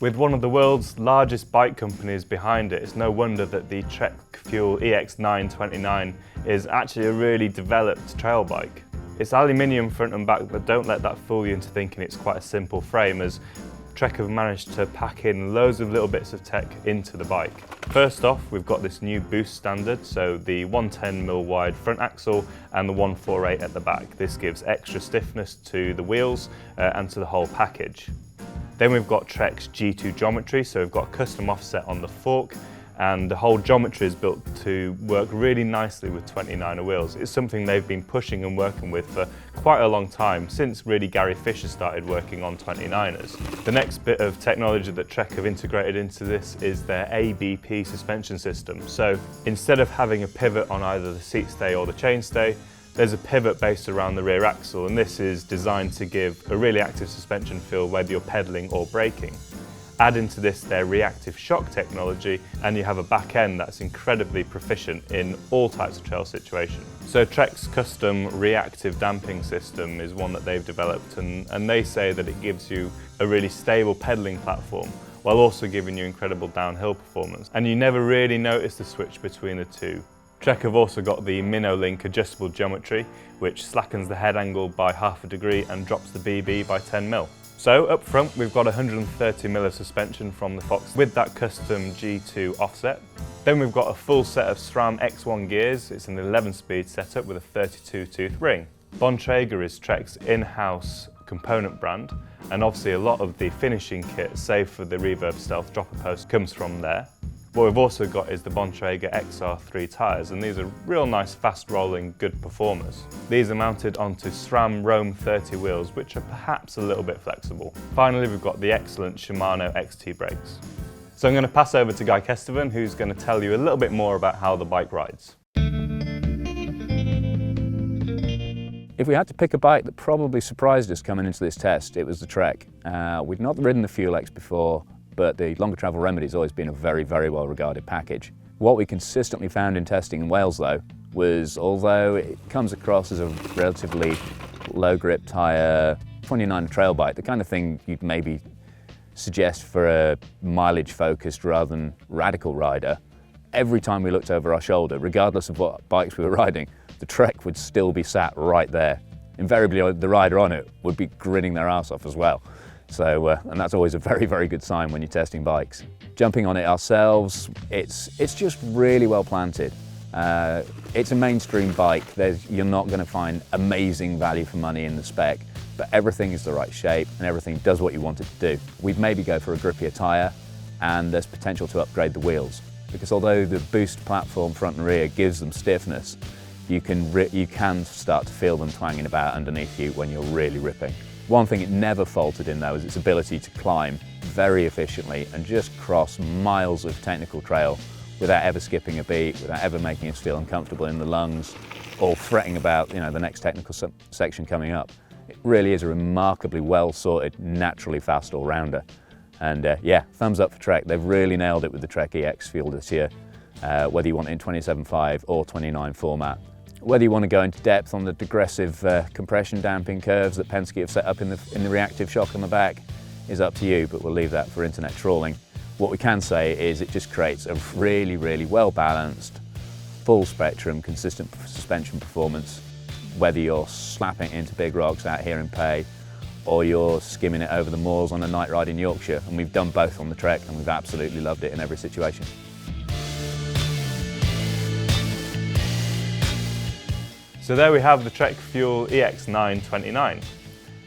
With one of the world's largest bike companies behind it, it's no wonder that the Trek Fuel EX929 is actually a really developed trail bike. It's aluminium front and back, but don't let that fool you into thinking it's quite a simple frame, as Trek have managed to pack in loads of little bits of tech into the bike. First off, we've got this new boost standard, so the 110mm wide front axle and the 148 at the back. This gives extra stiffness to the wheels and to the whole package. Then we've got Trek's G2 geometry, so we've got a custom offset on the fork, and the whole geometry is built to work really nicely with 29er wheels. It's something they've been pushing and working with for quite a long time, since really Gary Fisher started working on 29ers. The next bit of technology that Trek have integrated into this is their ABP suspension system. So instead of having a pivot on either the seat stay or the chain stay, there's a pivot based around the rear axle, and this is designed to give a really active suspension feel whether you're pedaling or braking. Add into this their reactive shock technology, and you have a back end that's incredibly proficient in all types of trail situations. So Trek's custom reactive damping system is one that they've developed, and they say that it gives you a really stable pedaling platform while also giving you incredible downhill performance. And you never really notice the switch between the two. Trek have also got the MinnoLink adjustable geometry, which slackens the head angle by ½ a degree and drops the BB by 10mm. So up front we've got 130mm of suspension from the Fox with that custom G2 offset. Then we've got a full set of SRAM X1 gears. It's an 11-speed setup with a 32-tooth ring. Bontrager is Trek's in-house component brand, and obviously a lot of the finishing kit, save for the Reverb Stealth dropper post, comes from there. What we've also got is the Bontrager XR3 tyres, and these are real nice, fast-rolling, good performers. These are mounted onto SRAM Rome 30 wheels, which are perhaps a little bit flexible. Finally, we've got the excellent Shimano XT brakes. So I'm going to pass over to Guy Kesteven, who's going to tell you a little bit more about how the bike rides. If we had to pick a bike that probably surprised us coming into this test, it was the Trek. We'd not ridden the Fuel X before, but the longer travel Remedy has always been a very, very well regarded package. What we consistently found in testing in Wales though, was although it comes across as a relatively low grip tyre 29 trail bike, the kind of thing you'd maybe suggest for a mileage focused rather than radical rider, every time we looked over our shoulder, regardless of what bikes we were riding, the Trek would still be sat right there. Invariably the rider on it would be grinning their arse off as well. So, and that's always a very, very good sign when you're testing bikes. Jumping on it ourselves, it's just really well planted. It's a mainstream bike. You're not going to find amazing value for money in the spec, but everything is the right shape and everything does what you want it to do. We'd maybe go for a grippier tyre, and there's potential to upgrade the wheels, because although the boost platform front and rear gives them stiffness, you can start to feel them twanging about underneath you when you're really ripping. One thing it never faltered in though is its ability to climb very efficiently and just cross miles of technical trail without ever skipping a beat, without ever making us feel uncomfortable in the lungs or fretting about the next technical section coming up. It really is a remarkably well sorted, naturally fast all-rounder. And yeah, thumbs up for Trek. They've really nailed it with the Trek EX Fuel this year, whether you want it in 27.5 or 29 format. Whether you want to go into depth on the digressive compression damping curves that Penske have set up in the reactive shock on the back is up to you, but we'll leave that for internet trawling. What we can say is it just creates a really, really well balanced, full spectrum, consistent suspension performance, whether you're slapping it into big rocks out here in Pay or you're skimming it over the moors on a night ride in Yorkshire. And we've done both on the Trek and we've absolutely loved it in every situation. So there we have the Trek Fuel EX929.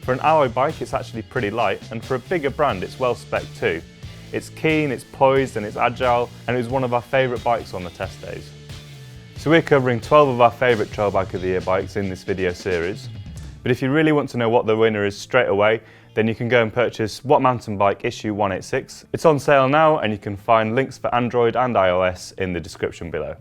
For an alloy bike, it's actually pretty light, and for a bigger brand, it's well spec'd too. It's keen, it's poised, and it's agile, and it was one of our favourite bikes on the test days. So we're covering 12 of our favourite Trail Bike of the Year bikes in this video series. But if you really want to know what the winner is straight away, then you can go and purchase What Mountain Bike issue 186. It's on sale now, and you can find links for Android and iOS in the description below.